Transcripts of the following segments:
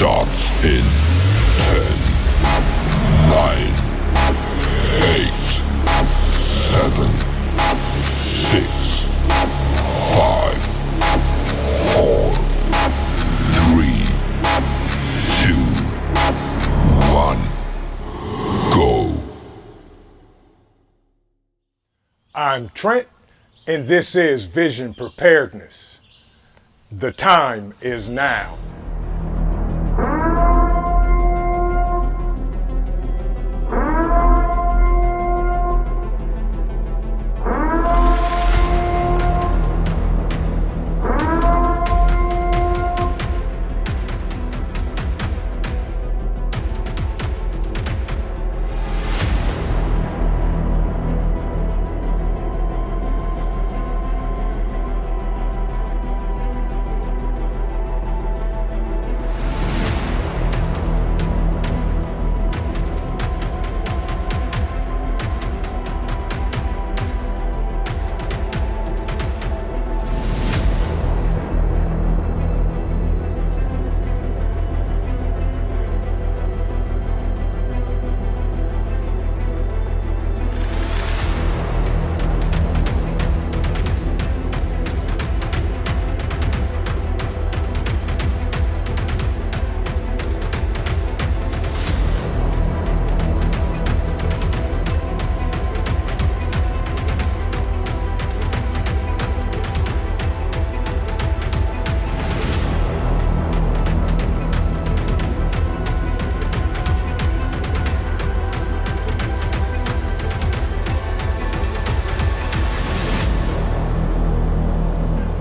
starts in 10, 9, 8, 7, 6, 5, 4, 3, 2, 1, go. I'm Trent, and this is Vision Preparedness. The time is now.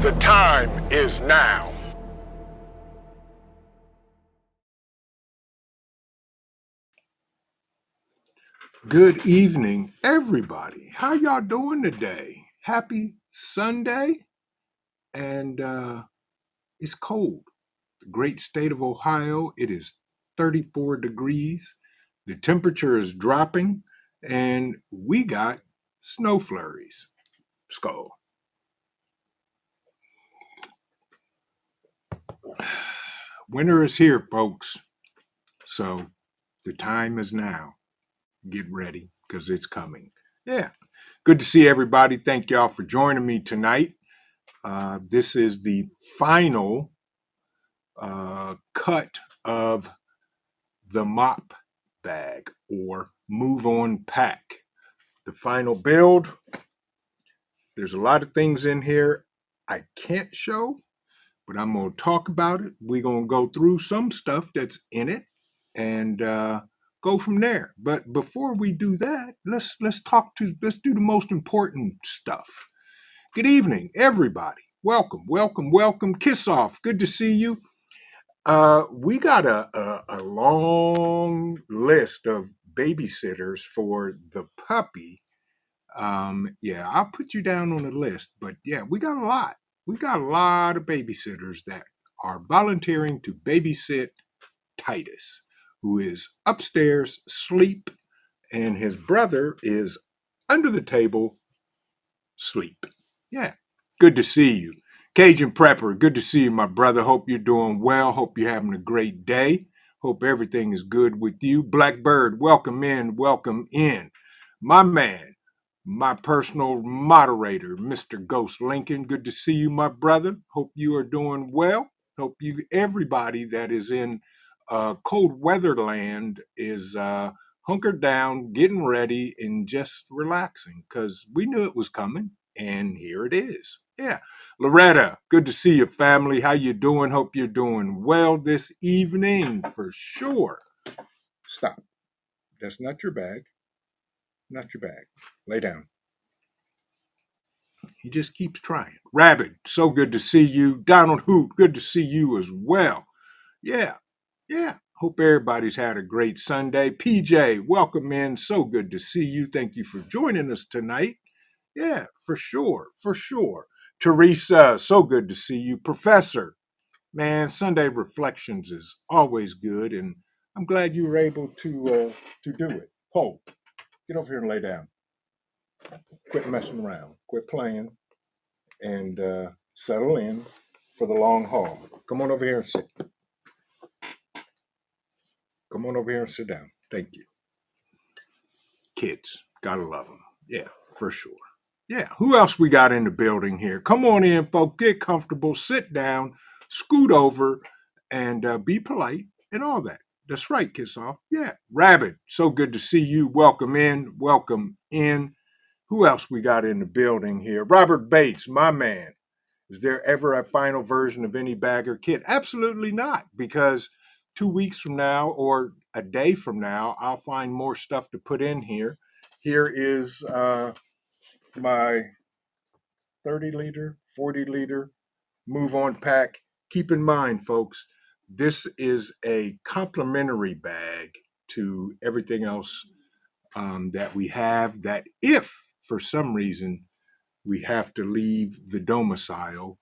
The time is now. Good evening, everybody. How y'all doing today? Happy Sunday. And it's cold. The great state of Ohio, it is 34 degrees. The temperature is dropping, and we got snow flurries. Skull. Winter is here, folks. So the time is now. Get ready, because it's coming. Yeah. Good to see everybody. Thank y'all for joining me tonight. This is the final cut of the M.O.P bag or Move On Pack. The final build. There's a lot of things in here I can't show, but I'm going to talk about it. We're going to go through some stuff that's in it and go from there. But before we do that, let's do the most important stuff. Good evening, everybody. Welcome. Kiss off. Good to see you. We got a long list of babysitters for the puppy. Yeah, I'll put you down on the list, but yeah, we got a lot. We got a lot of babysitters that are volunteering to babysit Titus, who is upstairs asleep, and his brother is under the table sleep. Yeah, good to see you. Cajun Prepper, good to see you, my brother. Hope you're doing well. Hope you're having a great day. Hope everything is good with you. Blackbird, welcome in. My man, my personal moderator, Mr. Ghost Lincoln. Good to see you, my brother. Hope you are doing well. Hope everybody that is in cold weather land is hunkered down, getting ready, and just relaxing, because we knew it was coming, and here it is. Yeah. Loretta, good to see you, family. How you doing? Hope you're doing well this evening for sure. Stop. That's not your bag. Not your bag. Lay down. He just keeps trying. Rabbit, so good to see you. Donald Hoot, good to see you as well. Yeah. Hope everybody's had a great Sunday. PJ, welcome in. So good to see you. Thank you for joining us tonight. Yeah, for sure. Teresa, so good to see you. Professor, man, Sunday Reflections is always good, and I'm glad you were able to do it. Cole, get over here and lay down. Quit messing around. Quit playing, and settle in for the long haul. Come on over here and sit. Come on over here and sit down. Thank you. Kids, gotta love them. Yeah, for sure. Yeah, who else we got in the building here? Come on in, folks. Get comfortable, sit down, scoot over, and be polite and all that. That's right, Kiss Off. Yeah, Rabbit, so good to see you. Welcome in. Welcome in. Who else we got in the building here? Robert Bates, my man. Is there ever a final version of any bagger kit? Absolutely not, because 2 weeks from now or a day from now, I'll find more stuff to put in here. Here is my 30 liter, 40 liter move on pack. Keep in mind, folks, this is a complementary bag to everything else that we have. That if for some reason we have to leave the domicile,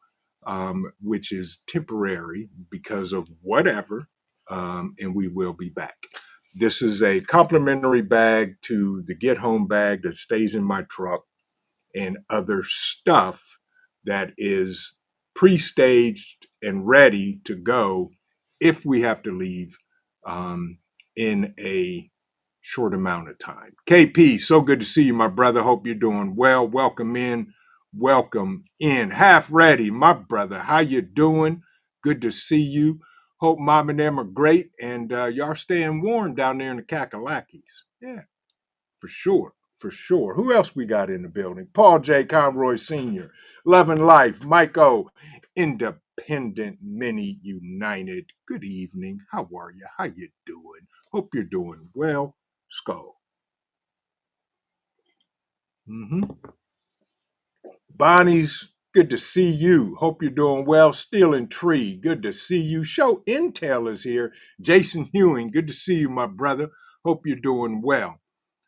which is temporary because of whatever, and we will be back. This is a complimentary bag to the get home bag that stays in my truck and other stuff that is pre-staged and ready to go if we have to leave in a short amount of time. KP, so good to see you, my brother. Hope you're doing well. Welcome in. Welcome in. Half ready, my brother. How you doing? Good to see you. Hope mom and them are great and y'all staying warm down there in the Kakalakis. Yeah, for sure. For sure. Who else we got in the building? Paul J. Conroy Sr., Loving Life, Mike O., Independent Mini United. Good evening. How are you? How you doing? Hope you're doing well. Skull. Bonnie's, good to see you. Hope you're doing well. Stealing Tree, good to see you. Show Intel is here. Jason Hewing, good to see you, my brother. Hope you're doing well.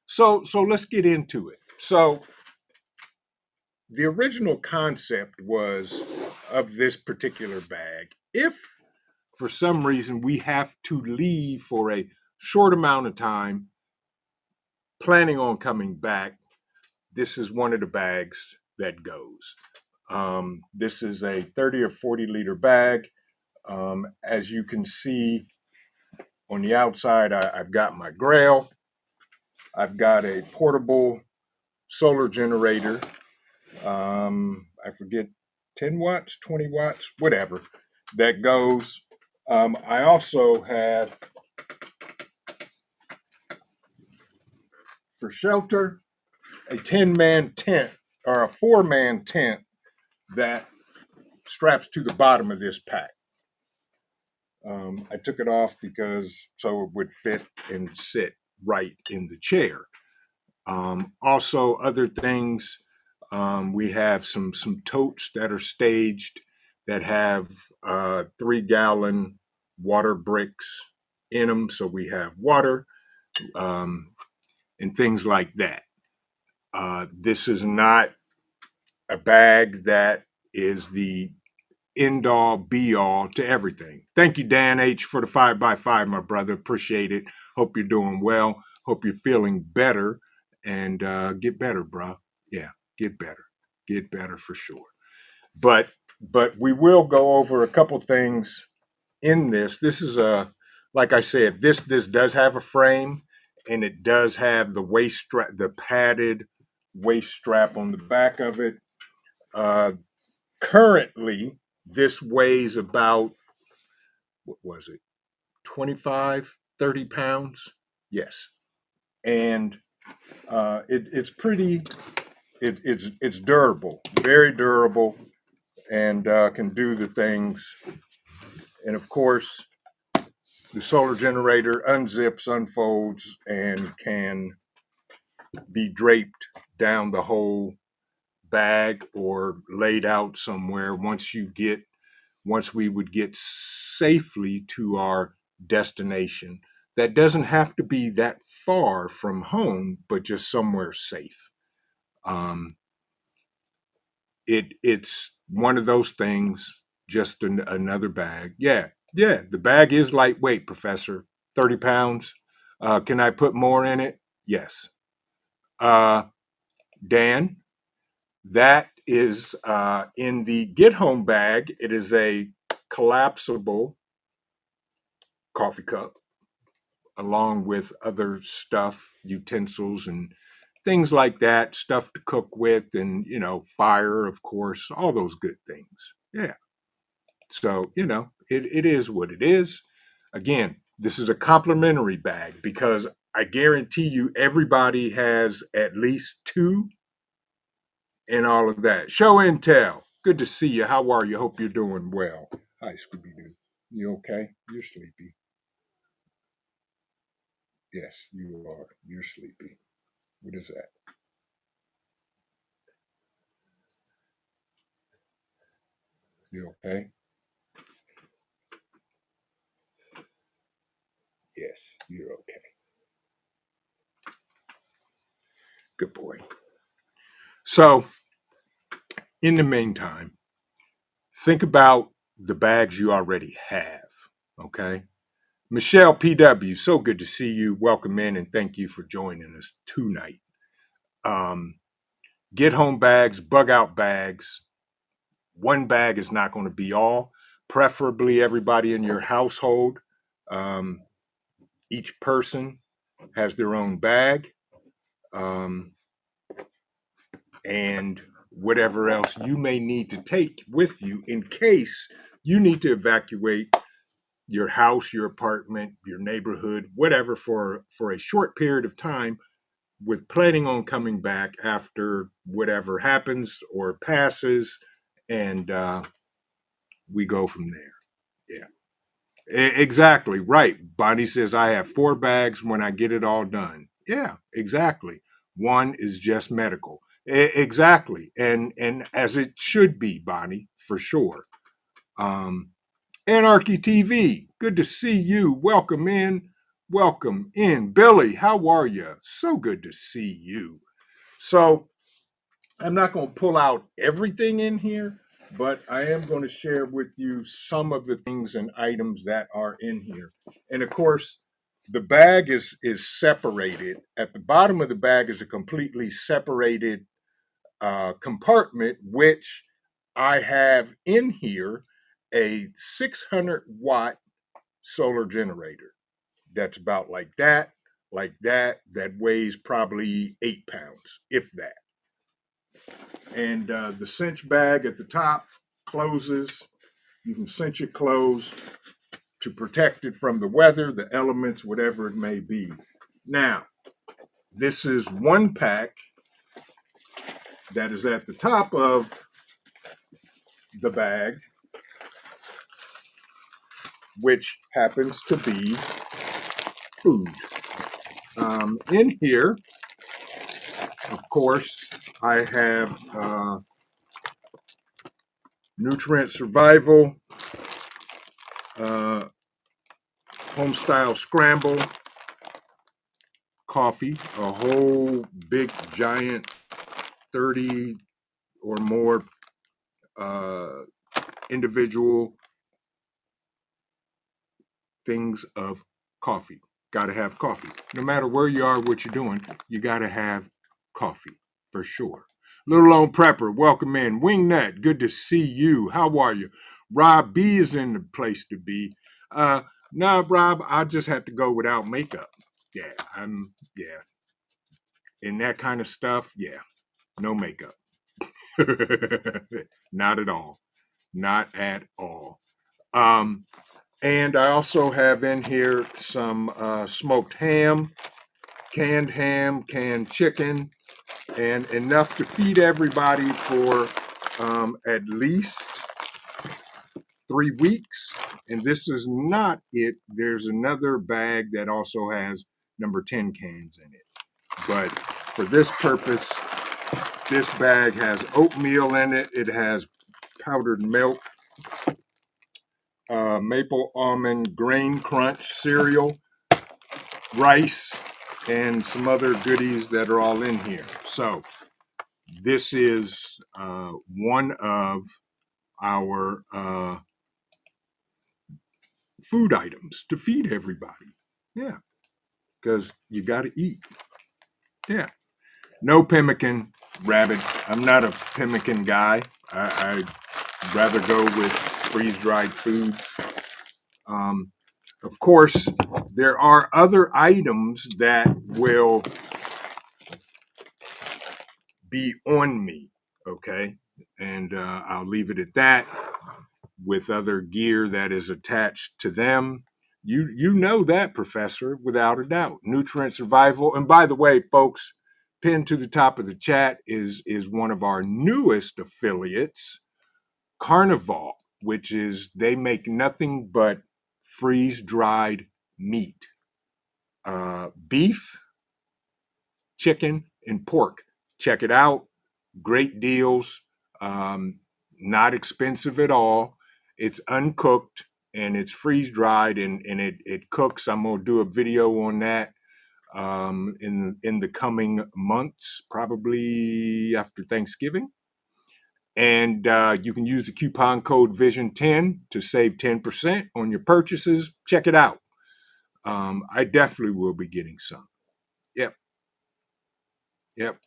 So let's get into it. So the original concept was of this particular bag. If for some reason we have to leave for a short amount of time, planning on coming back, this is one of the bags that goes. This is a 30 or 40 liter bag. As you can see on the outside, I've got my Grail. I've got a portable solar generator. I forget, 10 watts, 20 watts, whatever, that goes. I also have, for shelter, a 10-man tent or a 4-man tent that straps to the bottom of this pack. I took it off because so it would fit and sit right in the chair. Also, other things, we have some totes that are staged that have 3-gallon water bricks in them, so we have water and things like that. This is not a bag that is the end all be all to everything. Thank you, Dan H, for the 5x5, my brother. Appreciate it. Hope you're doing well. Hope you're feeling better and get better, bro. Yeah, get better. Get better for sure. But we will go over a couple things in this. This is like I said, this does have a frame and it does have the waist strap, the padded waist strap on the back of it. Currently, this weighs about, what was it, 25, 30 pounds? Yes. And it's pretty, it's durable, very durable, and can do the things. And of course, the solar generator unzips, unfolds, and can be draped down the whole bag or laid out somewhere once we would get safely to our destination. That doesn't have to be that far from home, but just somewhere safe. It's one of those things, just another bag. Yeah, the bag is lightweight, Professor. 30 pounds. Can I put more in it? Yes. Dan, that is in the get home bag. It is a collapsible coffee cup. along with other stuff, utensils and things like that, stuff to cook with, and fire, of course, all those good things. Yeah. So, it is what it is. Again, this is a complimentary bag because I guarantee you everybody has at least two and all of that. Show and tell. Good to see you. How are you? Hope you're doing well. Hi, Scooby Doo. You okay? You're sleepy. Yes, you are. You're sleepy. What is that? You okay? Yes, you're okay. Good boy. So, in the meantime, think about the bags you already have. Okay. Michelle PW, so good to see you. Welcome in and thank you for joining us tonight. Um, get home bags, bug out bags. One bag is not going to be all. Preferably, everybody in your household, um, each person has their own bag, and whatever else you may need to take with you in case you need to evacuate your house, your apartment, your neighborhood, whatever, for a short period of time, with planning on coming back after whatever happens or passes, and we go from there. Yeah. Exactly. Right. Bonnie says, I have 4 bags when I get it all done. Yeah, exactly. One is just medical. Exactly. And as it should be, Bonnie, for sure. Um, Anarchy TV, good to see you. Welcome in. Welcome in. Billy, how are you? So good to see you. So I'm not going to pull out everything in here, but I am going to share with you some of the things and items that are in here. And of course, the bag is separated. At the bottom of the bag is a completely separated compartment, which I have in here a 600-watt solar generator. That's about that weighs probably 8 pounds, if that. And the cinch bag at the top closes. You can cinch it closed to protect it from the weather, the elements, whatever it may be. Now, this is one pack that is at the top of the bag, which happens to be food. In here, of course, I have nutrient survival, uh, home style scramble, coffee, a whole big giant 30 or more individual things of coffee. Got to have coffee. No matter where you are, what you're doing, you got to have coffee for sure. Little Lone Prepper, welcome in. Wingnut, good to see you. How are you? Rob B is in the place to be. Nah, Rob, I just have to go without makeup. Yeah. In that kind of stuff, yeah. No makeup. Not at all. Not at all. And I also have in here some smoked ham, canned chicken, and enough to feed everybody for at least 3 weeks. And this is not it. There's another bag that also has number 10 cans in it. But for this purpose, this bag has oatmeal in it. It has powdered milk, maple almond grain crunch cereal, rice, and some other goodies that are all in here. So this is one of our food items to feed everybody. Yeah, because you got to eat. Yeah. No pemmican, rabbit. I'm not a pemmican guy. I'd rather go with freeze-dried foods. Of course, There are other items that will be on me, okay? And I'll leave it at that, with other gear that is attached to them. You know that, Professor, without a doubt. Nutrient survival. And by the way, folks, pinned to the top of the chat is one of our newest affiliates, Carnival, which is they make nothing but freeze-dried meat, beef, chicken, and pork. Check it out. Great deals. Not expensive at all. It's uncooked and it's freeze dried, and it cooks. I'm gonna do a video on that in the coming months, probably after Thanksgiving. And you can use the coupon code Vision10 to save 10% on your purchases. Check it out. I definitely will be getting some. Yep. Yep.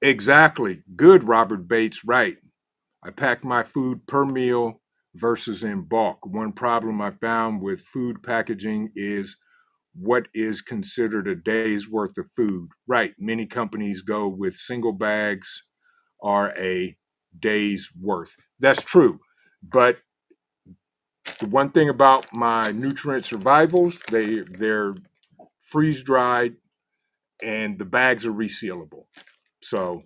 Exactly. Good, Robert Bates. Right. I pack my food per meal versus in bulk. One problem I found with food packaging is what is considered a day's worth of food. Right. Many companies go with single bags or a day's worth. That's true. But the one thing about my nutrient survivals, they're freeze dried and the bags are resealable. So,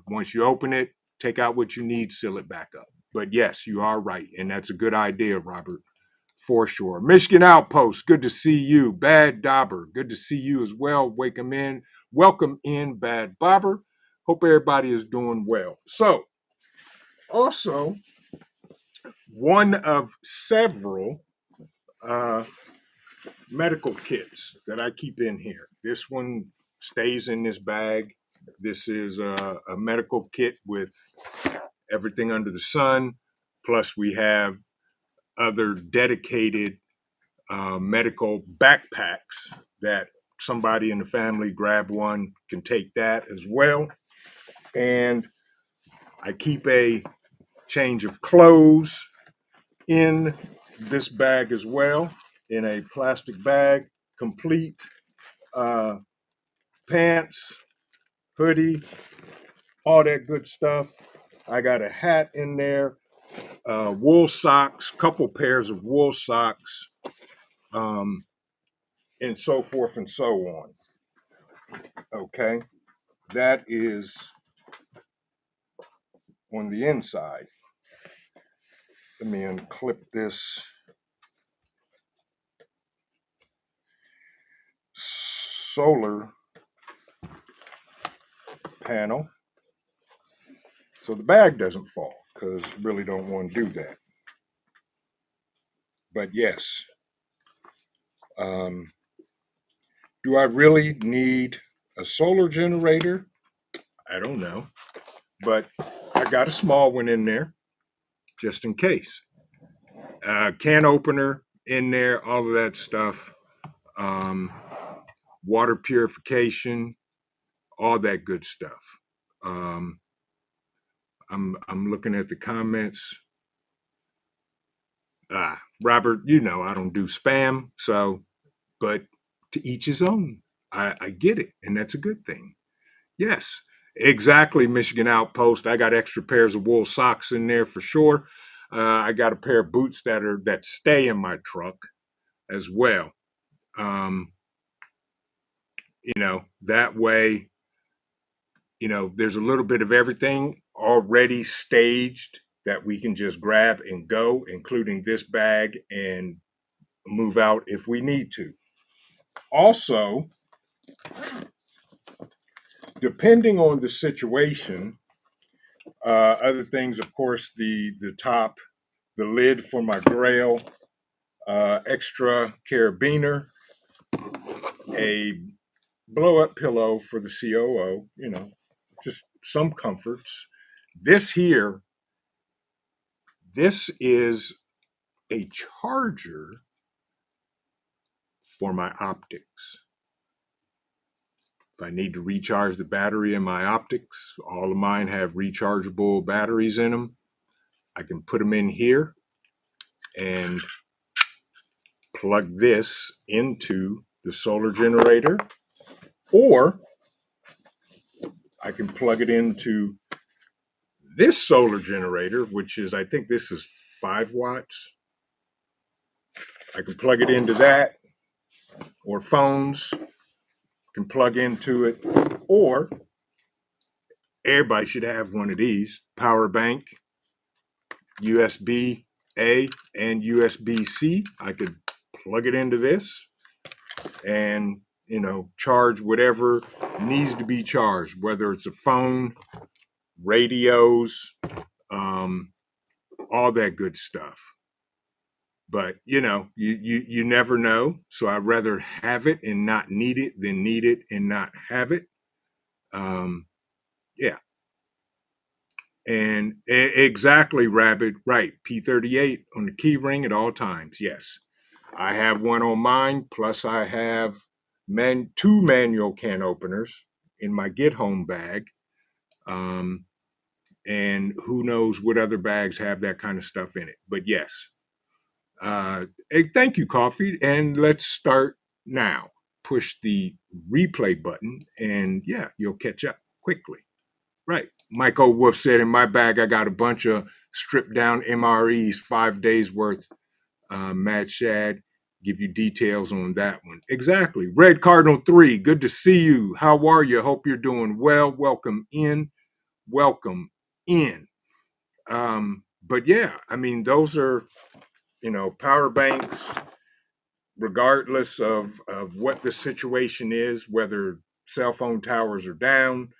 once you open it, take out what you need, seal it back up. But yes, you are right. And that's a good idea, Robert, for sure. Michigan Outpost, good to see you. Bad Dauber, good to see you as well. Welcome in, Bad Bobber. Hope everybody is doing well. So, also, one of several medical kits that I keep in here. This one stays in this bag. This is a medical kit with everything under the sun. Plus, we have other dedicated medical backpacks that somebody in the family grab one, can take that as well. And I keep a change of clothes in this bag as well, in a plastic bag, complete pants, hoodie, all that good stuff. I got a hat in there, wool socks, couple pairs of wool socks, and so forth and so on. Okay, that is on the inside. Let me unclip this solar panel so the bag doesn't fall, because really don't want to do that. But yes, do I really need a solar generator? I don't know, but I got a small one in there just in case. Can opener in there, all of that stuff. Water purification, all that good stuff. I'm looking at the comments. Robert, I don't do spam, but to each his own. I get it, and that's a good thing. Yes, exactly, Michigan Outpost. I got extra pairs of wool socks in there for sure. I got a pair of boots that stay in my truck as well. That way, there's a little bit of everything already staged that we can just grab and go, including this bag, and move out if we need to. Also, depending on the situation, other things, of course, the top, the lid for my grail, extra carabiner, a blow-up pillow for the COO, just some comforts. This is a charger for my optics. If I need to recharge the battery in my optics, all of mine have rechargeable batteries in them. I can put them in here and plug this into the solar generator, or I can plug it into this solar generator, which is, I think this is 5 watts. I can plug it into that, or phones can plug into it, or everybody should have one of these, power bank, USB-A and USB-C. I could plug it into this and, charge whatever needs to be charged, whether it's a phone, radios, all that good stuff. But, you never know. So I'd rather have it and not need it than need it and not have it. Yeah. And exactly, Rabbit. Right. P38 on the key ring at all times. Yes. I have one on mine. Plus I have 2 manual can openers in my get home bag. And who knows what other bags have that kind of stuff in it. But yes. Hey, thank you, Coffee. And let's start now. Push the replay button and yeah, you'll catch up quickly. Right. Michael Wolf said, in my bag, I got a bunch of stripped down MREs, 5 days worth. Mad Shad, give you details on that one. Exactly. Red Cardinal 3, good to see you. How are you? Hope you're doing well. Welcome in. Welcome in. But yeah, I mean, those are, power banks, regardless of what the situation is, whether cell phone towers are down,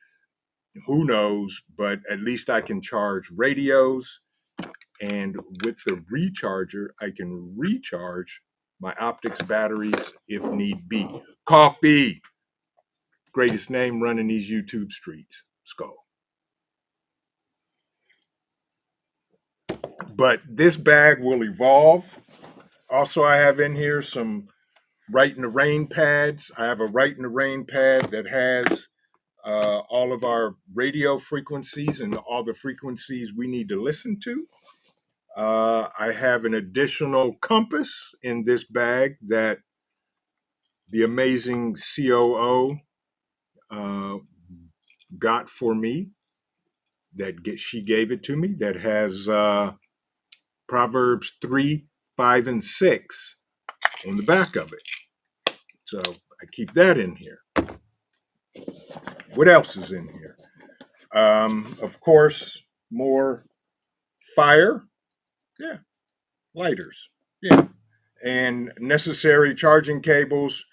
who knows, but at least I can charge radios. And with the recharger, I can recharge my optics batteries if need be. Coffee, greatest name running these YouTube streets, Skull. But this bag will evolve. Also, I have in here some Right in the Rain pads. I have a Right in the Rain pad that has all of our radio frequencies and all the frequencies we need to listen to. I have an additional compass in this bag that the amazing COO got for me. She gave it to me. That has Proverbs 3, 5, and 6 on the back of it. So I keep that in here. What else is in here? Of course, more fire. Yeah. Lighters. Yeah. And necessary charging cables,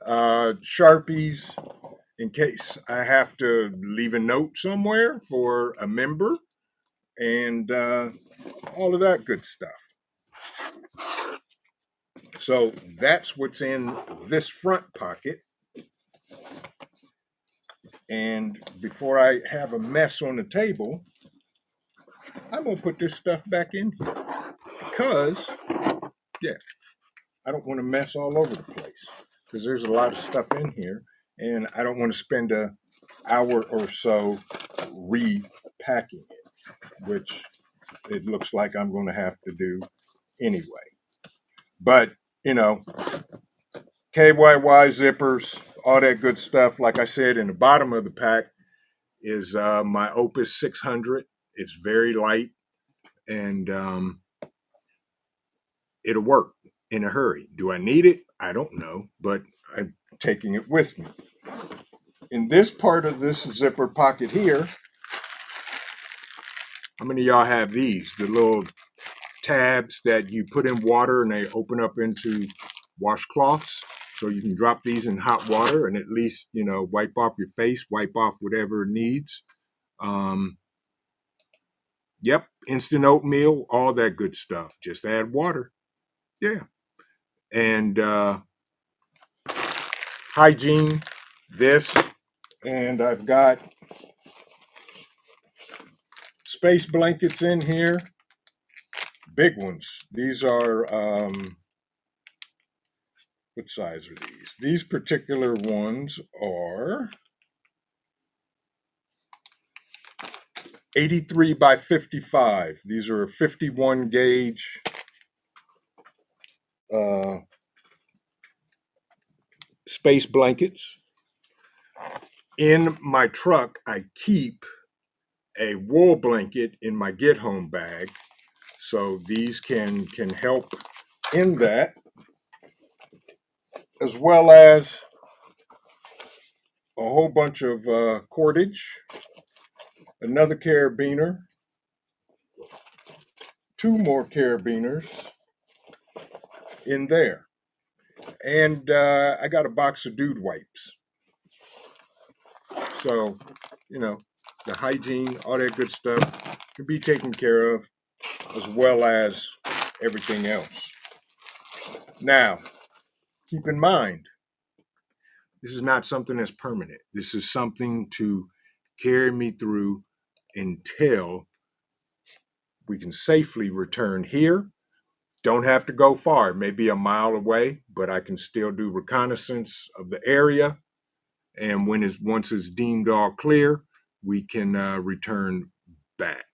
Sharpies, in case I have to leave a note somewhere for a member, and all of that good stuff. So that's what's in this front pocket. And before I have a mess on the table, I'm going to put this stuff back in here because, yeah, I don't want to mess all over the place because there's a lot of stuff in here and I don't want to spend an hour or so repacking it, which it looks like I'm going to have to do anyway. But, KYY zippers, all that good stuff. Like I said, in the bottom of the pack is my Opus 600. It's very light and it'll work in a hurry. Do I need it? I don't know, but I'm taking it with me. In this part of this zipper pocket here, how many of y'all have these? The little tabs that you put in water and they open up into washcloths. So you can drop these in hot water and at least, wipe off your face, wipe off whatever it needs. Yep, instant oatmeal, all that good stuff. Just add water. Yeah. And hygiene, this, and I've got space blankets in here. Big ones. These are, what size are these? These particular ones are 83 by 55. These are a 51 gauge space blankets. In my truck, I keep a wool blanket in my get home bag. So these can help in that, as well as a whole bunch of cordage, another carabiner, two more carabiners in there. And I got a box of dude wipes. So, the hygiene, all that good stuff can be taken care of, as well as everything else. Now, keep in mind, this is not something that's permanent. This is something to carry me through until we can safely return here. Don't have to go far, maybe a mile away, but I can still do reconnaissance of the area. And once it's deemed all clear, we can return back.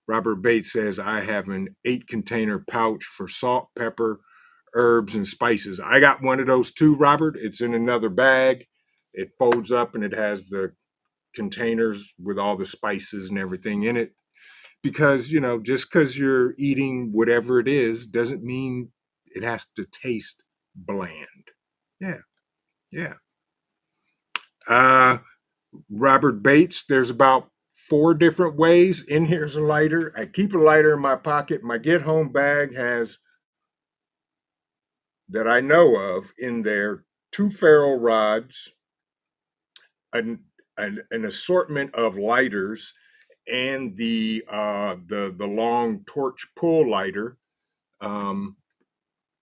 Robert Bates says, I have an 8-container pouch for salt, pepper, herbs, and spices. I got one of those too, Robert. It's in another bag. It folds up and it has the containers with all the spices and everything in it. Because, just because you're eating whatever it is doesn't mean it has to taste bland. Yeah, yeah. Robert Bates, there's about 4 different ways. In here's a lighter. I keep a lighter in my pocket. My get home bag has, that I know of, in there, 2 ferro rods, an assortment of lighters, and the long torch pull lighter.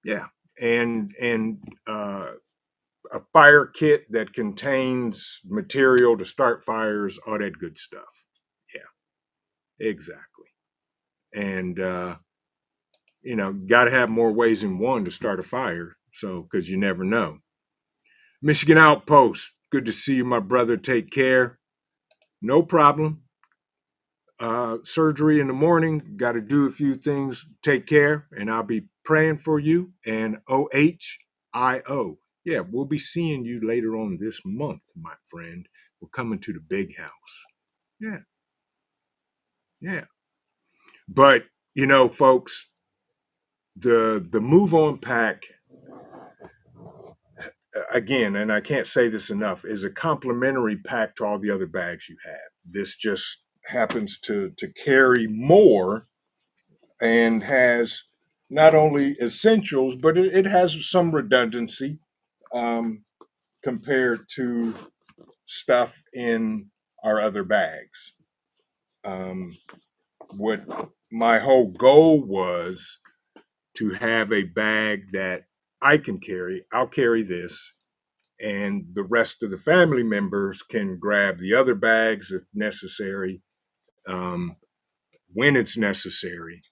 Yeah, and a fire kit that contains material to start fires, all that good stuff. Yeah, exactly. And got to have more ways than one to start a fire. So, because you never know. Michigan Outpost, good to see you, my brother. Take care. No problem. Surgery in the morning. Got to do a few things. Take care, and I'll be praying for you. And OHIO. Yeah, we'll be seeing you later on this month, my friend. We're coming to the big house. Yeah, yeah. But folks, the Move On Pack, again, and I can't say this enough, is a complementary pack to all the other bags you have. This just happens to carry more and has not only essentials, but it has some redundancy compared to stuff in our other bags. What my whole goal was to have a bag that I can carry. I'll carry this, and the rest of the family members can grab the other bags if necessary, when it's necessary,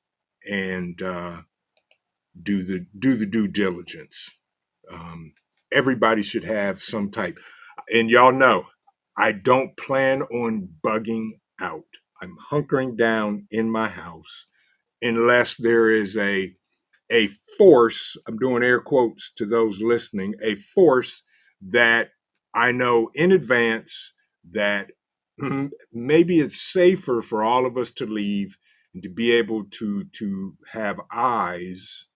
and do the due diligence. Everybody should have some type, and y'all know I don't plan on bugging out. I'm hunkering down in my house unless there is a force, I'm doing air quotes to those listening, a force that I know in advance that maybe it's safer for all of us to leave and to be able to have eyes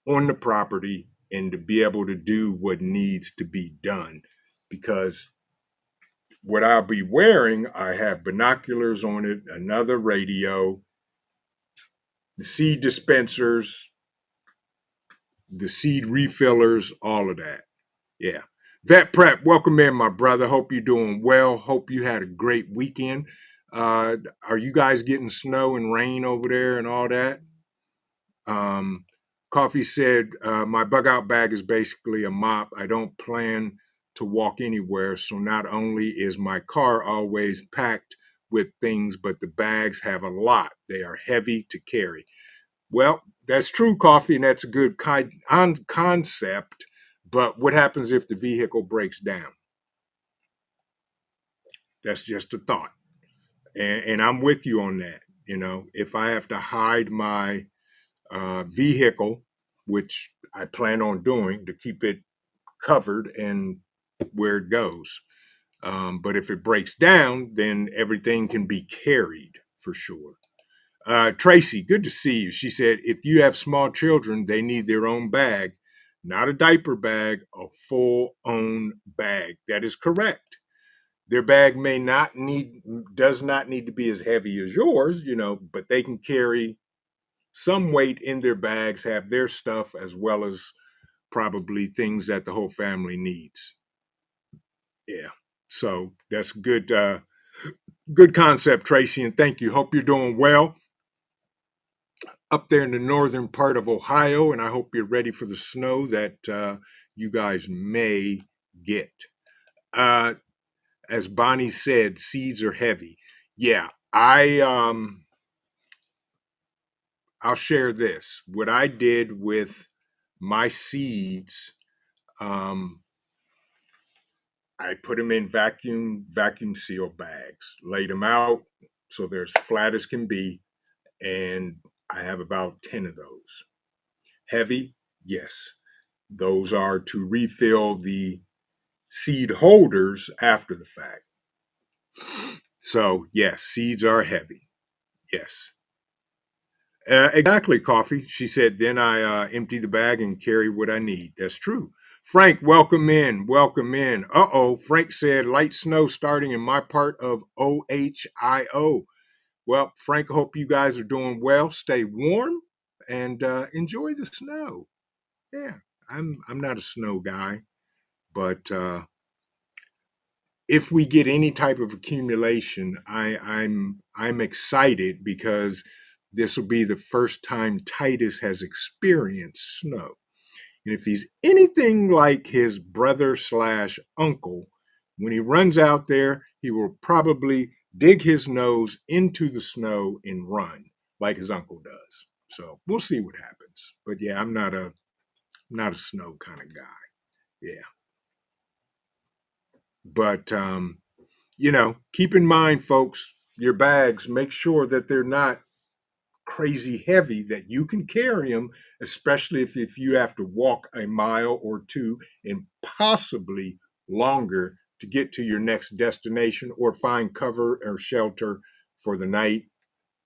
on the property and to be able to do what needs to be done. Because what I'll be wearing, I have binoculars on it, another radio, the seed dispensers, the seed refillers, all of that. Yeah. Vet Prep, welcome in, my brother. Hope you're doing well. Hope you had a great weekend. Are you guys getting snow and rain over there and all that? Coffee said, my bug out bag is basically a mop. I don't plan to walk anywhere. So not only is my car always packed with things, but the bags have a lot. They are heavy to carry. Well, that's true, Coffee, and that's a good concept. But what happens if the vehicle breaks down? That's just a thought. And I'm with you on that. If I have to hide my vehicle, which I plan on doing to keep it covered and where it goes. But if it breaks down, then everything can be carried for sure. Tracy, good to see you. She said, if you have small children, they need their own bag, not a diaper bag, a full own bag. That is correct. Their bag does not need to be as heavy as yours, but they can carry some weight in their bags, have their stuff as well as probably things that the whole family needs. Yeah. So that's good. Good concept, Tracy, and thank you. Hope you're doing well up there in the northern part of Ohio, and I hope you're ready for the snow that you guys may get. As Bonnie said, seeds are heavy. Yeah, I'll share this. What I did with my seeds, I put them in vacuum seal bags, laid them out so they're as flat as can be, and I have about 10 of those. Heavy, yes. Those are to refill the seed holders after the fact. So, yes, seeds are heavy. Yes. Exactly, Coffee. She said, then I empty the bag and carry what I need. That's true. Frank, welcome in. Welcome in. Uh-oh. Frank said, light snow starting in my part of OHIO. Well, Frank, hope you guys are doing well. Stay warm and enjoy the snow. Yeah, I'm not a snow guy, but if we get any type of accumulation, I'm excited because this will be the first time Titus has experienced snow. And if he's anything like his brother slash uncle, when he runs out there, he will probably dig his nose into the snow and run like his uncle does. So we'll see what happens. But yeah, I'm not a snow kind of guy. Yeah. But keep in mind, folks, your bags, make sure that they're not crazy heavy, that you can carry them, especially if you have to walk a mile or two and possibly longer to get to your next destination or find cover or shelter for the night,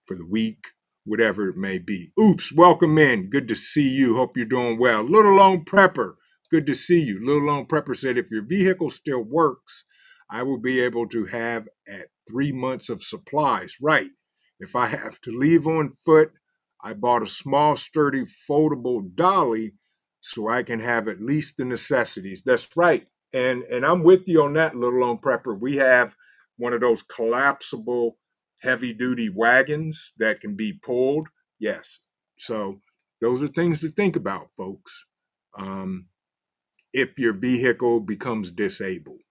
for the week, whatever it may be. Oops, welcome in. Good to see you. Hope you're doing well. Little Lone Prepper, good to see you. Little Lone Prepper said, if your vehicle still works, I will be able to have at 3 months of supplies. Right. If I have to leave on foot, I bought a small, sturdy, foldable dolly so I can have at least the necessities. That's right. And I'm with you on that, Little Lone Prepper. We have one of those collapsible heavy duty wagons that can be pulled. Yes. So those are things to think about, folks. If your vehicle becomes disabled.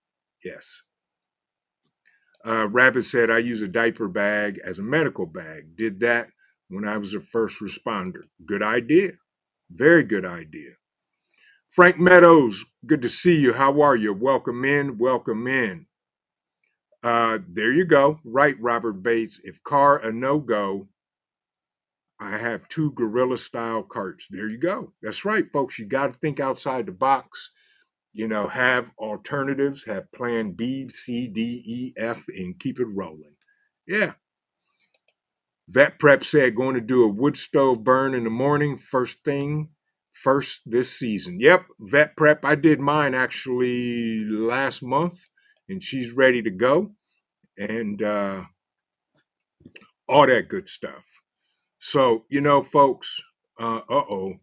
Yes. Rabbit said, I use a diaper bag as a medical bag. Did that when I was a first responder. Good idea. Very good idea. Frank Meadows, good to see you. How are you? Welcome in. Welcome in. There you go. Right, Robert Bates. If car a no-go, I have 2 gorilla style carts. There you go. That's right, folks. You got to think outside the box. Have alternatives, have plan B, C, D, E, F, and keep it rolling. Yeah. Vet Prep said going to do a wood stove burn in the morning, first this season. Yep, Vet Prep. I did mine actually last month, and she's ready to go. And all that good stuff. So, folks,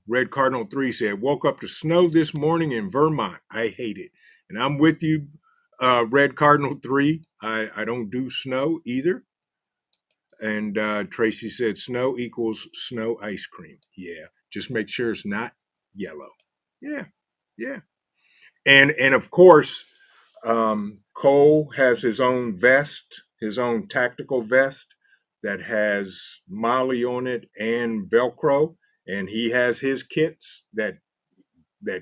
Red Cardinal 3 said, woke up to snow this morning in Vermont. I hate it. And I'm with you, Red Cardinal 3. I don't do snow either. And Tracy said, snow equals snow ice cream. Yeah, just make sure it's not yellow. Yeah, yeah. And of course, Cole has his own vest, his own tactical vest that has Molly on it and Velcro, and he has his kits that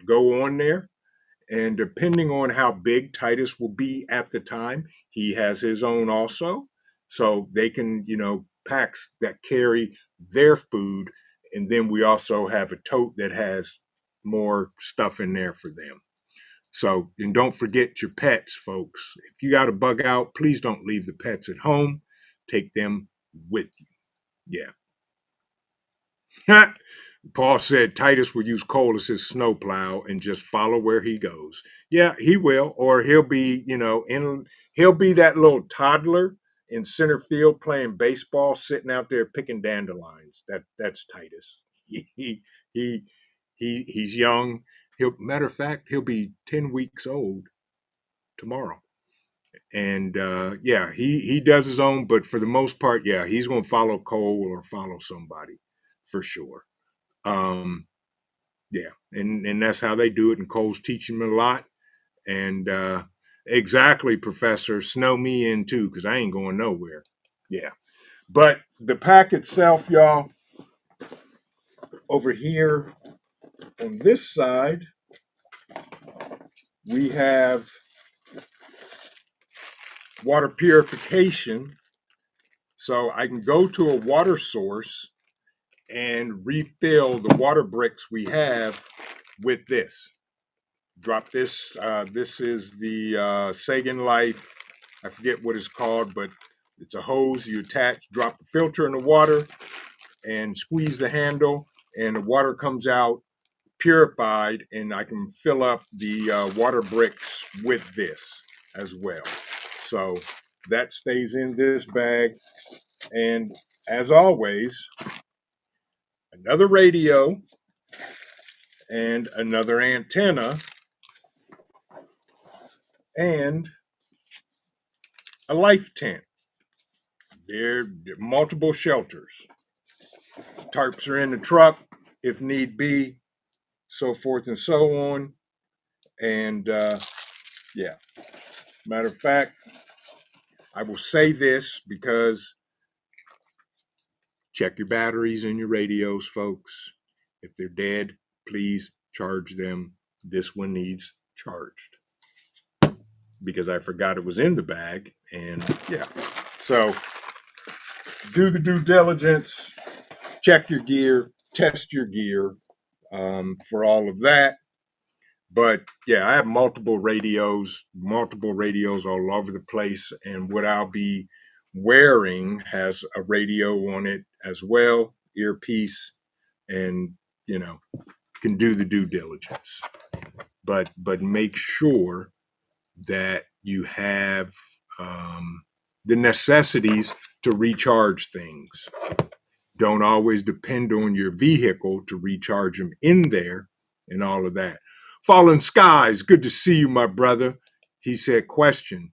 go on there. And depending on how big Titus will be at the time, he has his own also. So they can, packs that carry their food. And then we also have a tote that has more stuff in there for them. So, and don't forget your pets, folks. If you got to bug out, please don't leave the pets at home. Take them with you. Yeah. Paul said Titus will use Cole as his snowplow and just follow where he goes. Yeah, he will, or he'll be, he'll be that little toddler in center field playing baseball, sitting out there picking dandelions. That's Titus. He he he's young. Matter of fact, he'll be 10 weeks old tomorrow. And yeah, he does his own, but for the most part, yeah, he's gonna follow Cole or follow somebody for sure. Um, yeah, and that's how they do it. And Cole's teaching them a lot. And exactly, Professor, snow me in too, because I ain't going nowhere. Yeah, but the pack itself, y'all, over here on this side, we have water purification. So I can go to a water source and refill the water bricks we have with this. Drop this. This is the Sagan Life. I forget what it's called, but it's a hose you attach. Drop the filter in the water and squeeze the handle, and the water comes out purified, and I can fill up the water bricks with this as well. So that stays in this bag. And as always, another radio and another antenna and a life tent. There are multiple shelters. Tarps are in the truck if need be, so forth and so on. And yeah, matter of fact, I will say this because check your batteries in your radios, folks. If they're dead, please charge them. This one needs charged because I forgot it was in the bag. And yeah, so do the due diligence, check your gear, test your gear for all of that. But yeah, I have multiple radios all over the place. And what I'll be wearing has a radio on it as well, earpiece, and can do the due diligence. But make sure that you have the necessities to recharge things. Don't always depend on your vehicle to recharge them in there and all of that. Fallen Skies, good to see you, my brother. He said, question,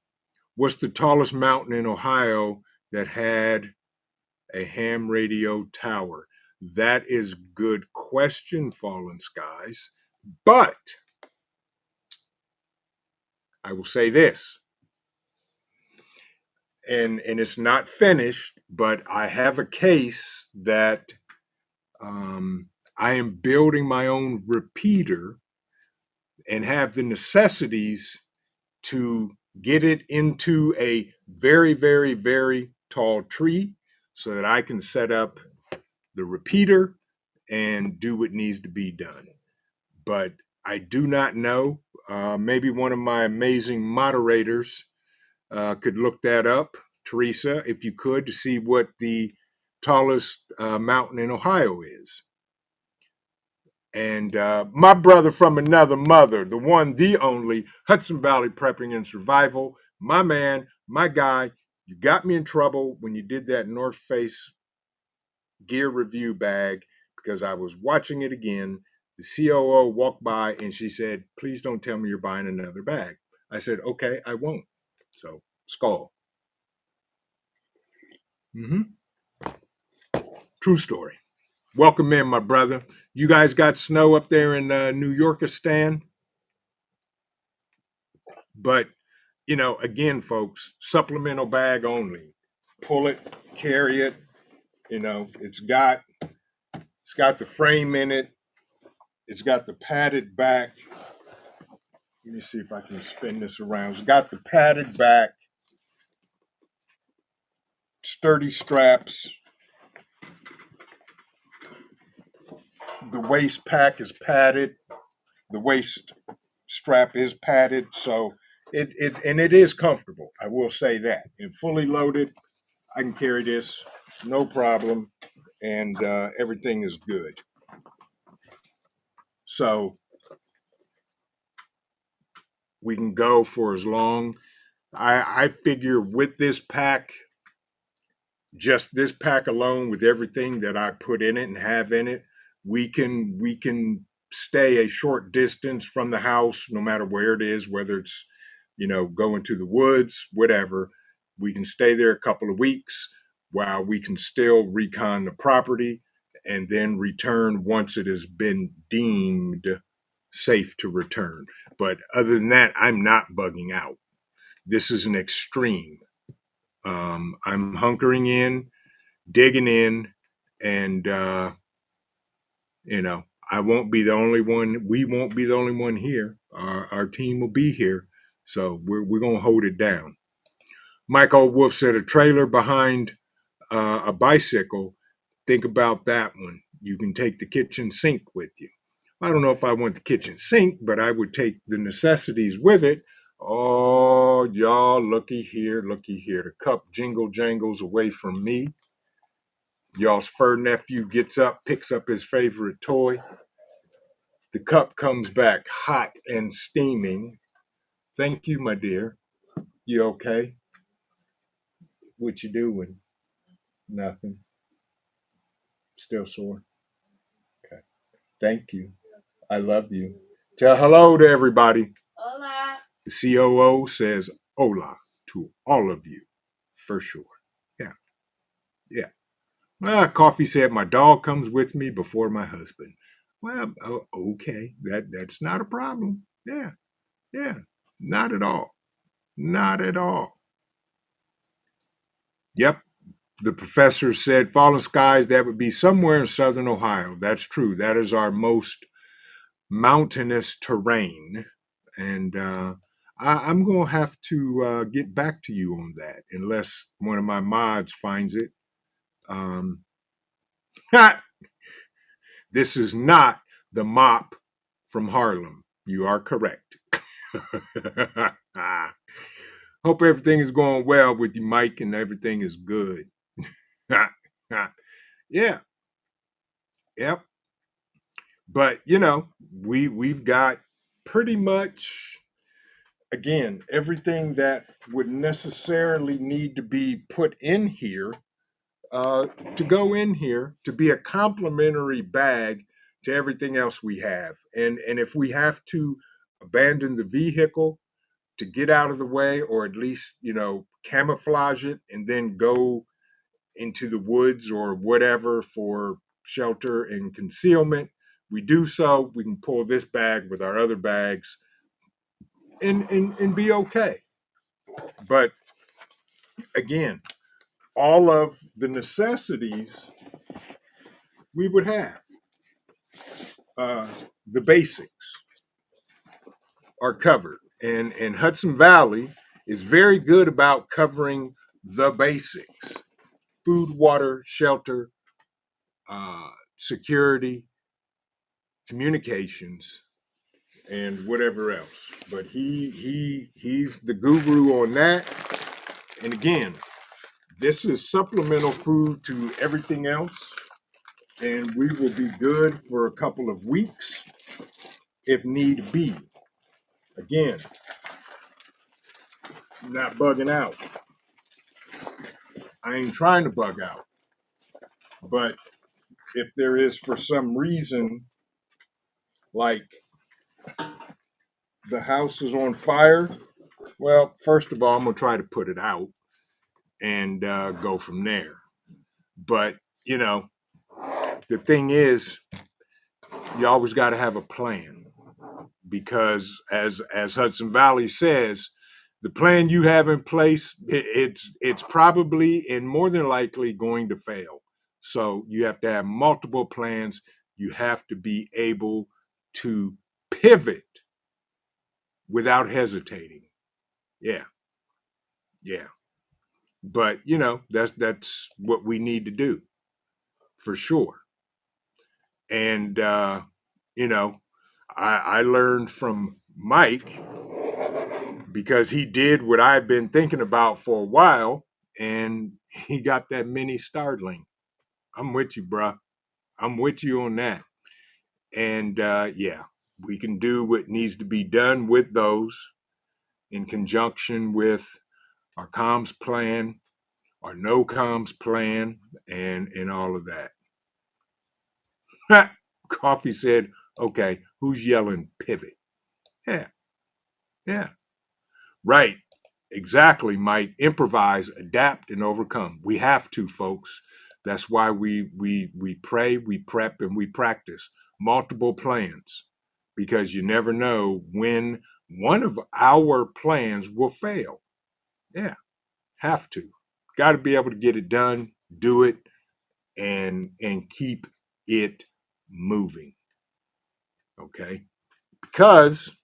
what's the tallest mountain in Ohio that had a ham radio tower? That is good question, Fallen Skies. But I will say this, and it's not finished, but I have a case that I am building my own repeater and have the necessities to get it into a very, very, very tall tree so that I can set up the repeater and do what needs to be done. But I do not know. Maybe one of my amazing moderators could look that up, Teresa, if you could, to see what the tallest mountain in Ohio is. And my brother from another mother, the one, the only, Hudson Valley Prepping and Survival, my man, my guy, you got me in trouble when you did that North Face gear review bag because I was watching it again. The COO walked by and she said, please don't tell me you're buying another bag. I said, okay, I won't. So, skull. True story. Welcome in, my brother. You guys got snow up there in New Yorkistan? But, again, folks, supplemental bag only. Pull it, carry it. It's got the frame in it. It's got the padded back. Let me see if I can spin this around. It's got the padded back, sturdy straps. The waist pack is padded. The waist strap is padded, so it is comfortable. I will say that. And fully loaded, I can carry this no problem, and everything is good. So we can go for as long. I figure with this pack, just this pack alone, with everything that I put in it and have in it, we can stay a short distance from the house, no matter where it is, whether it's going to the woods, whatever. We can stay there a couple of weeks while we can still recon the property and then return once it has been deemed safe to return. But other than that, I'm not bugging out. This is an extreme. I'm hunkering in, digging in, and I won't be the only one. We won't be the only one here. Our team will be here, so we're gonna hold it down. Michael Wolf said a trailer behind a bicycle. Think about that one. You can take the kitchen sink with you. I don't know if I want the kitchen sink, but I would take the necessities with it. Oh, y'all, looky here, looky here. The cup jingle jangles away from me. Y'all's fur nephew gets up, picks up his favorite toy. The cup comes back hot and steaming. Thank you, my dear. You okay? What you doing? Nothing. Still sore? Okay. Thank you. I love you. Tell hello to everybody. Hola. The COO says hola to all of you, for sure. Yeah. Yeah. Coffee said my dog comes with me before my husband. Well, okay. That's not a problem. Yeah. Yeah. Not at all. Not at all. Yep. The professor said fallen skies, that would be somewhere in southern Ohio. That's true. That is our most mountainous terrain. And I'm going to have to get back to you on that unless one of my mods finds it. Um, this is not the mop from Harlem. You are correct. Hope everything is going well with you, Mike, and everything is good. Yeah. Yep. But we've got pretty much, again, everything that would necessarily need to be put in here to go in here to be a complementary bag to everything else we have. And if we have to abandon the vehicle to get out of the way, or at least camouflage it and then go into the woods or whatever for shelter and concealment, we do so. We can pull this bag with our other bags and be okay. But again, all of the necessities we would have, the basics are covered. And Hudson Valley is very good about covering the basics: food, water, shelter, security, communications, and whatever else. But he's the guru on that. And again, this is supplemental food to everything else, and we will be good for a couple of weeks if need be. Again, not bugging out. I ain't trying to bug out. But if there is, for some reason, like the house is on fire, well, first of all, I'm going to try to put it out and go from there. But, the thing is, you always got to have a plan, because as Hudson Valley says, the plan you have in place, it's probably and more than likely going to fail. So you have to have multiple plans. You have to be able to pivot without hesitating. Yeah. Yeah. But that's what we need to do, for sure. And I learned from Mike, because he did what I've been thinking about for a while, and he got that mini Starlink. I'm with you, bruh. I'm with you on that. And yeah, we can do what needs to be done with those in conjunction with our comms plan, our no comms plan, and all of that. Coffee said, okay, who's yelling pivot? Yeah, yeah. Right. Exactly, Mike. Improvise, adapt, and overcome. We have to, folks. That's why we pray, we prep, and we practice multiple plans, because you never know when one of our plans will fail. Yeah, have to. Got to be able to get it done, do it, and keep it moving. Okay, because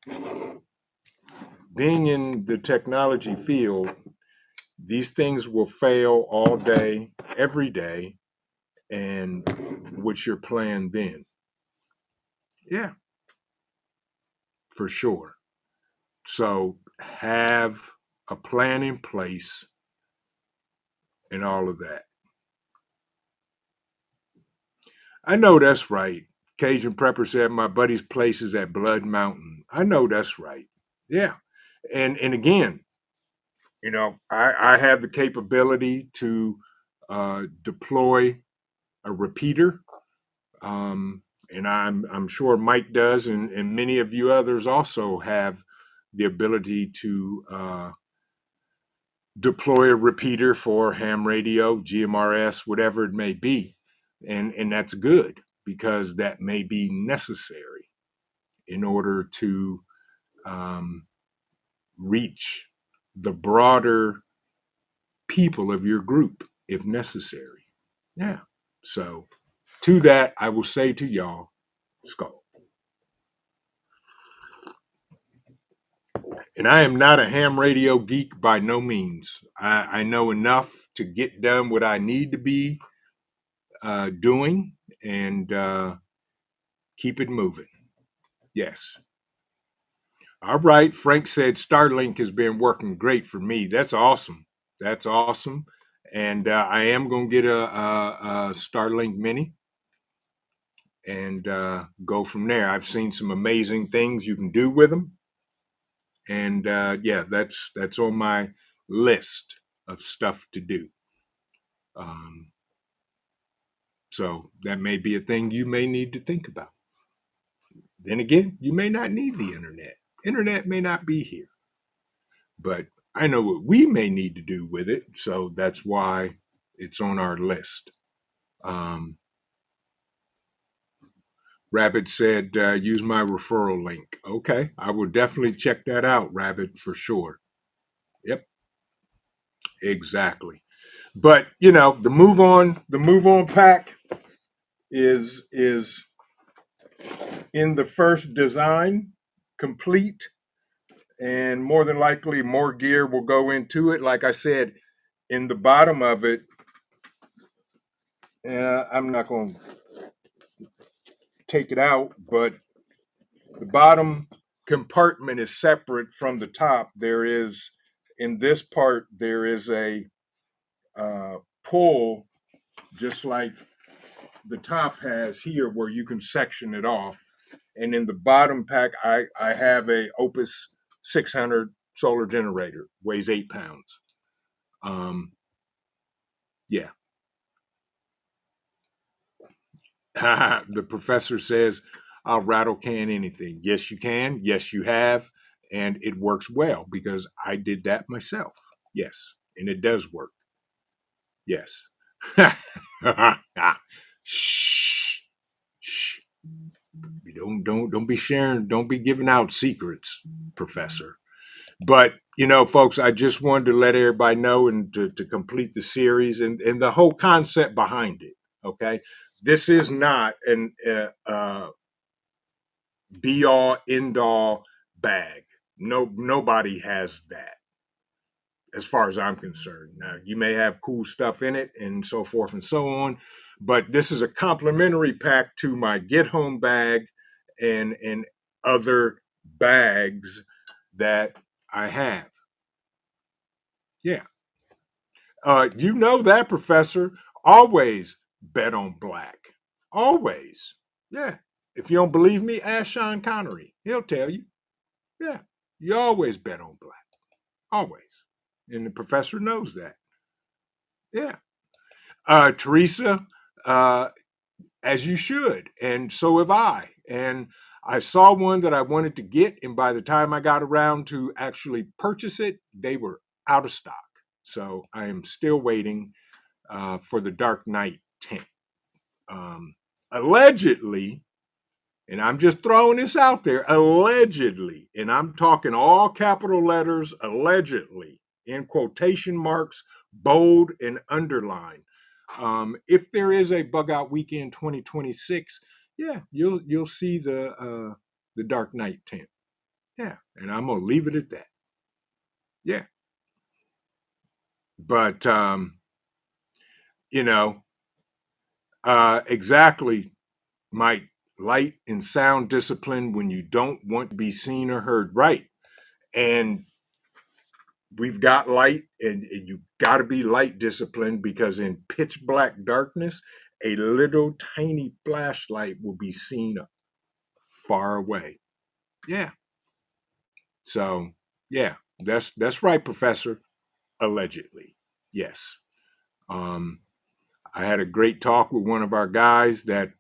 being in the technology field, these things will fail all day, every day. And what's your plan then? Yeah, for sure. So have a plan in place and all of that. I know that's right. Cajun Prepper said my buddy's place is at Blood Mountain. I know that's right. Yeah. And again, I have the capability to deploy a repeater. And I'm sure Mike does, and many of you others also have the ability to deploy a repeater for ham radio, GMRS, whatever it may be, and that's good, because that may be necessary in order to um, reach the broader people of your group if necessary. Yeah. So to that, I will say to y'all, Skull. And I am not a ham radio geek by no means. I know enough to get done what I need to be doing, and keep it moving. Yes. All right. Frank said Starlink has been working great for me. That's awesome. That's awesome. And I am going to get a Starlink Mini and go from there. I've seen some amazing things you can do with them. And yeah, that's on my list of stuff to do. Um, so that may be a thing you may need to think about. Then again, you may not need the internet. Internet may not be here, but I know what we may need to do with it. So that's why it's on our list. Um, Rabbit said, use my referral link. Okay, I will definitely check that out, Rabbit, for sure. Yep, exactly. But the move on pack is in the first design, complete, and more than likely more gear will go into it. Like I said, in the bottom of it, I'm not going to take it out, but the bottom compartment is separate from the top. There is, in this part, there is a pull, just like the top has here, where you can section it off. And in the bottom pack, I have a Opus 600 solar generator, weighs 8 pounds. Yeah. The professor says, I'll rattle can anything. Yes, you can. Yes, you have. And it works well, because I did that myself. Yes. And it does work. Yes. Shh. Shh. Don't be sharing, don't be giving out secrets, Professor. But folks, I just wanted to let everybody know, and to complete the series, and the whole concept behind it. Okay, this is not an be all end all bag. No, nobody has that, as far as I'm concerned. Now, you may have cool stuff in it and so forth and so on, but this is a complimentary pack to my get home bag and other bags that I have. Yeah. You know that, Professor. Always bet on black. Always. Yeah. If you don't believe me, ask Sean Connery. He'll tell you. Yeah. You always bet on black. Always. And the professor knows that. Yeah. Teresa, uh, as you should. And so have I. And I saw one that I wanted to get. And by the time I got around to actually purchase it, they were out of stock. So I am still waiting for the Dark Knight tent. Allegedly, and I'm just throwing this out there, allegedly, and I'm talking all capital letters, allegedly, in quotation marks, bold and underlined. If there is a bug out weekend 2026, yeah, you'll see the Dark Knight tent. Yeah, and I'm gonna leave it at that. Yeah, but you know, exactly, Mike. Light and sound discipline when you don't want to be seen or heard. Right, and we've got light, and you got to be light disciplined because in pitch black darkness, a little tiny flashlight will be seen far away. Yeah. So yeah, that's right, Professor. Allegedly, yes. Um, I had a great talk with one of our guys that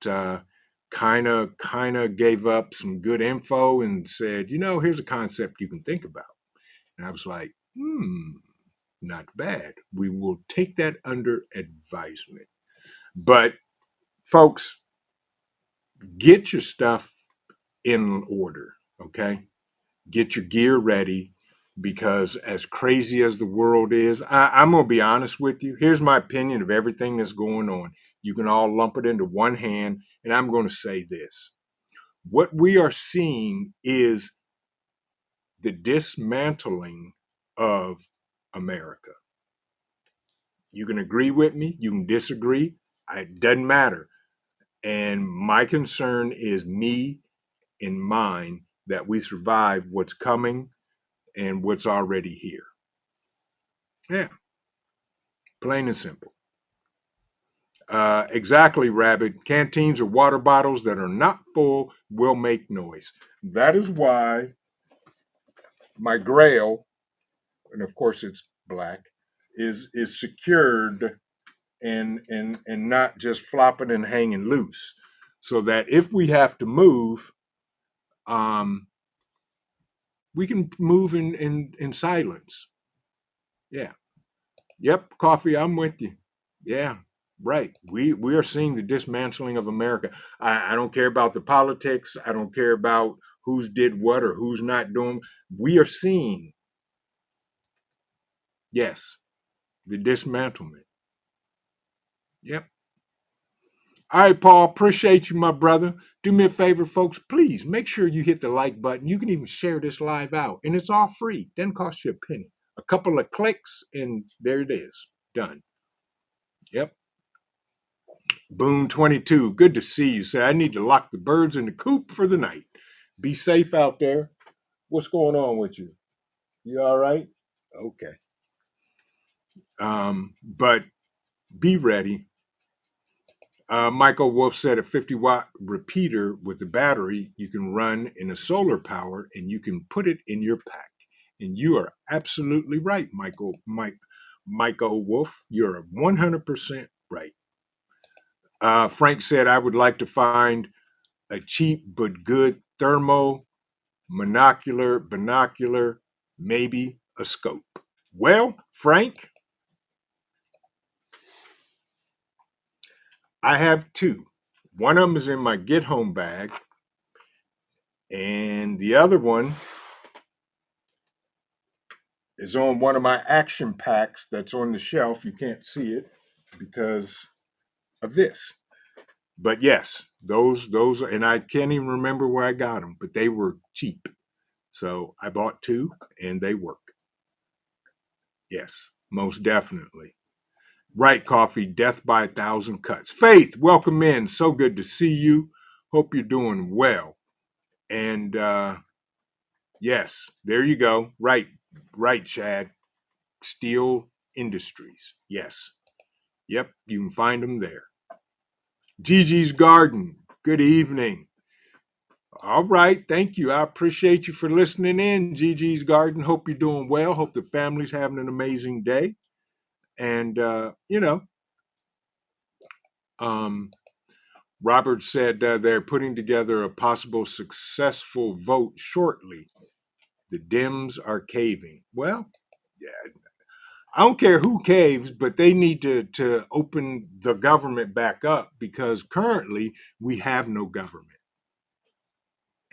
kind of gave up some good info and said, here's a concept you can think about. And I was like, not bad. We will take that under advisement. But folks, get your stuff in order, okay? Get your gear ready because as crazy as the world is, I'm going to be honest with you. Here's my opinion of everything that's going on. You can all lump it into one hand, and I'm going to say this. What we are seeing is the dismantling of America. You can agree with me, you can disagree. It doesn't matter. And my concern is me and mine that we survive what's coming and what's already here. Yeah, plain and simple. Exactly, Rabbit. Canteens or water bottles that are not full will make noise. That is why my grail, and of course it's black, is secured and not just flopping and hanging loose, so that if we have to move, um, we can move in silence. Yeah. Yep. Coffee. I'm with you. Yeah. Right. We are seeing the dismantling of America. I don't care about the politics. I don't care about who's did what or who's not doing. We are seeing, yes, the dismantlement. Yep. All right, Paul, appreciate you, my brother. Do me a favor, folks. Please make sure you hit the like button. You can even share this live out, and it's all free. Doesn't cost you a penny. A couple of clicks, and there it is. Done. Yep. Boom 22. Good to see you. Say, I need to lock the birds in the coop for the night. Be safe out there. What's going on with you? You all right? Okay. But be ready. Michael Wolf said a 50-watt repeater with a battery you can run in a solar power and you can put it in your pack. And you are absolutely right, Michael Wolf. You're 100% right. Frank said, I would like to find a cheap but good thermo, binocular, maybe a scope. Well, Frank, I have two. One of them is in my get home bag, and the other one is on one of my action packs that's on the shelf. You can't see it because of this. But yes, those, and I can't even remember where I got them, but they were cheap. So I bought two, and they work. Yes, most definitely. Right, Coffee, death by 1,000 cuts. Faith, welcome in. So good to see you. Hope you're doing well. And Yes, there you go. Right, right, Chad. Steel Industries. Yes. Yep, you can find them there. Gigi's Garden. Good evening. All right, thank you. I appreciate you for listening in, Gigi's Garden. Hope you're doing well. Hope the family's having an amazing day. And um, Robert said they're putting together a possible successful vote shortly. The Dems are caving. Well, yeah, I don't care who caves, but they need to open the government back up because currently we have no government.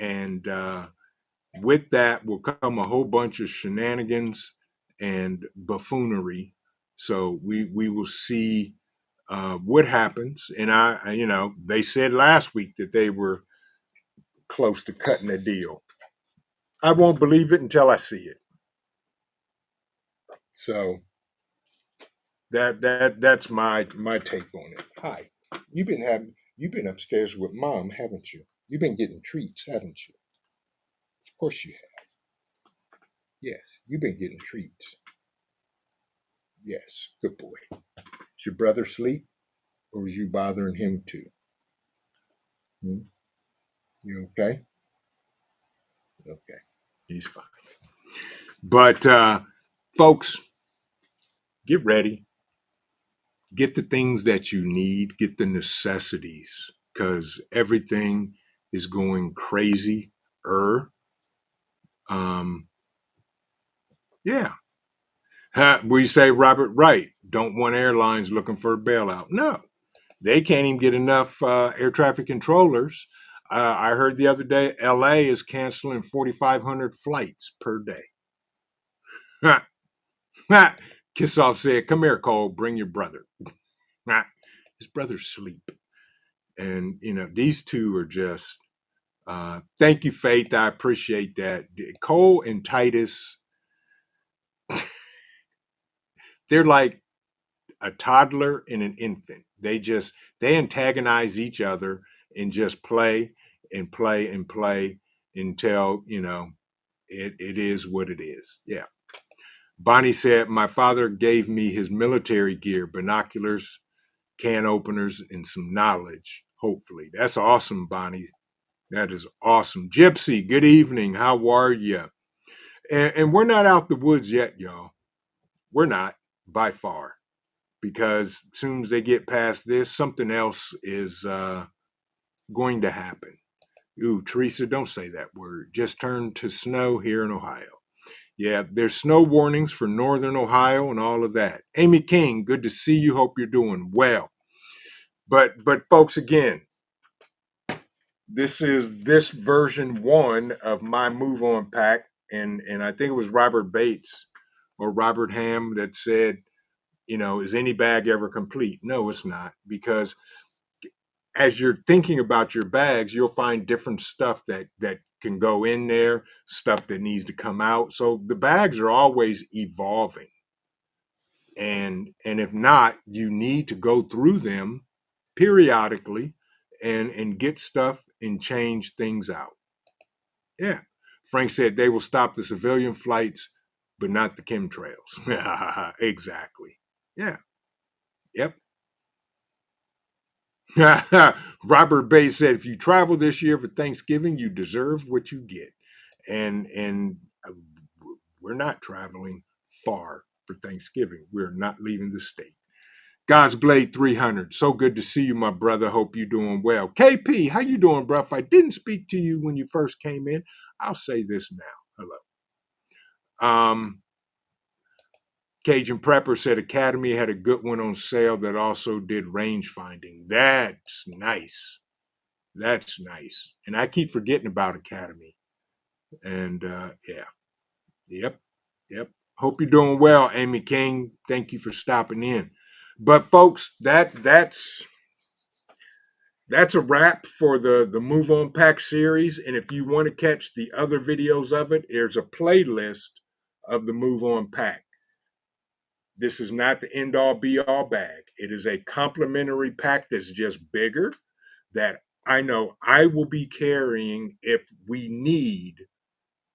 And with that will come a whole bunch of shenanigans and buffoonery. So we will see what happens. And they said last week that they were close to cutting a deal. I won't believe it until I see it. So that's my take on it. Hi, you've been upstairs with mom, haven't you? You've been getting treats, haven't you? Of course you have. Yes, you've been getting treats. Yes, good boy. Is your brother asleep, or is you bothering him too? Hmm? You okay? Okay, he's fine. But folks, get ready. Get the things that you need. Get the necessities, because everything is going crazy. Um, yeah. We say Robert Wright don't want airlines looking for a bailout. No, they can't even get enough air traffic controllers. I heard the other day LA is canceling 4,500 flights per day. Kissoff said, "Come here, Cole. Bring your brother." His brother's asleep, and these two are just. Thank you, Faith. I appreciate that. Cole and Titus, they're like a toddler and an infant. They antagonize each other and just play and play and play until it is what it is. Yeah. Bonnie said, "My father gave me his military gear, binoculars, can openers, and some knowledge. Hopefully." That's awesome, Bonnie. That is awesome. Gypsy, good evening. How are you? And we're not out the woods yet, y'all. We're not by far. Because as soon as they get past this, something else is going to happen. Ooh, Teresa, don't say that word. Just turned to snow here in Ohio. Yeah, there's snow warnings for northern Ohio and all of that. Amy King, good to see you. Hope you're doing well. But folks, again, this is this version one of my move on pack, and I think it was Robert Bates or Robert Ham that said, is any bag ever complete? No, it's not, because as you're thinking about your bags, you'll find different stuff that can go in there, stuff that needs to come out. So the bags are always evolving. And if not, you need to go through them periodically and get stuff and change things out. Yeah. Frank said they will stop the civilian flights, but not the chemtrails. Exactly. Yeah. Yep. Robert Bay said, "If you travel this year for Thanksgiving, you deserve what you get." And we're not traveling far for Thanksgiving. We're not leaving the state. God's Blade 300. So good to see you, my brother. Hope you're doing well. KP, how you doing, bro? If I didn't speak to you when you first came in, I'll say this now. Hello. Cajun Prepper said Academy had a good one on sale that also did range finding. That's nice. That's nice. And I keep forgetting about Academy. And yeah. Yep. Yep. Hope you're doing well, Amy King. Thank you for stopping in. But folks, that's a wrap for the Move On Pack series. And if you want to catch the other videos of it, there's a playlist of the Move On Pack. This is not the end all be all bag. It is a complimentary pack that's just bigger, that I know I will be carrying if we need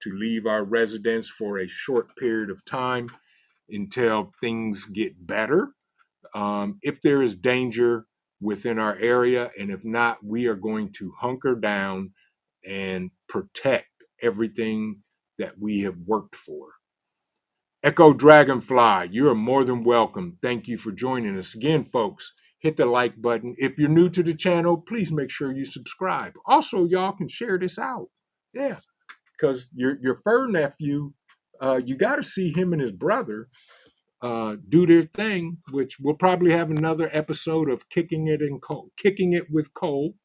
to leave our residence for a short period of time until things get better. If there is danger within our area, and if not, we are going to hunker down and protect everything that we have worked for. Echo Dragonfly, you are more than welcome. Thank you for joining us. Again, folks, hit the like button. If you're new to the channel, please make sure you subscribe. Also, y'all can share this out. Yeah, because your fur nephew, you got to see him and his brother do their thing, which we'll probably have another episode of kicking it with Cole,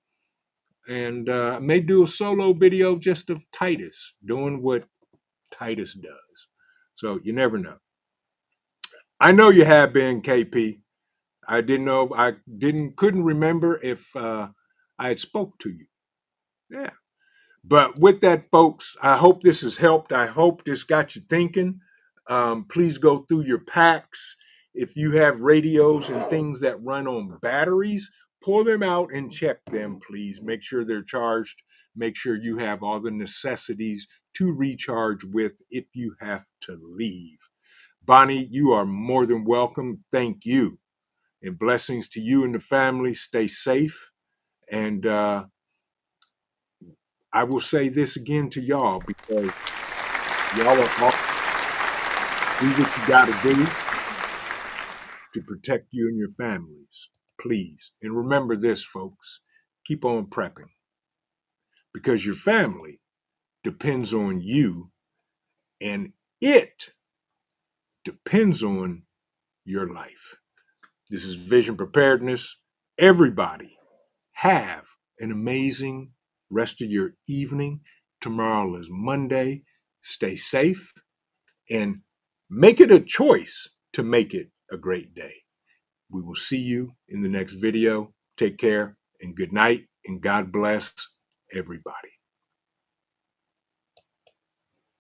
and may do a solo video just of Titus doing what Titus does. So you never know. I know you have been, KP. I couldn't remember if I had spoke to you. Yeah. But with that, folks, I hope this has helped. I hope this got you thinking. Please go through your packs. If you have radios and things that run on batteries, pull them out and check them, please. Make sure they're charged. Make sure you have all the necessities to recharge with if you have to leave. Bonnie, you are more than welcome. Thank you. And blessings to you and the family. Stay safe. And I will say this again to y'all because y'all are all do what you got to do to protect you and your families, please. And remember this, folks, keep on prepping because your family depends on you and it depends on your life. This is Vision Preparedness. Everybody have an amazing rest of your evening. Tomorrow is Monday. Stay safe and make it a choice to make it a great day. We will see you in the next video. Take care and good night and God bless everybody.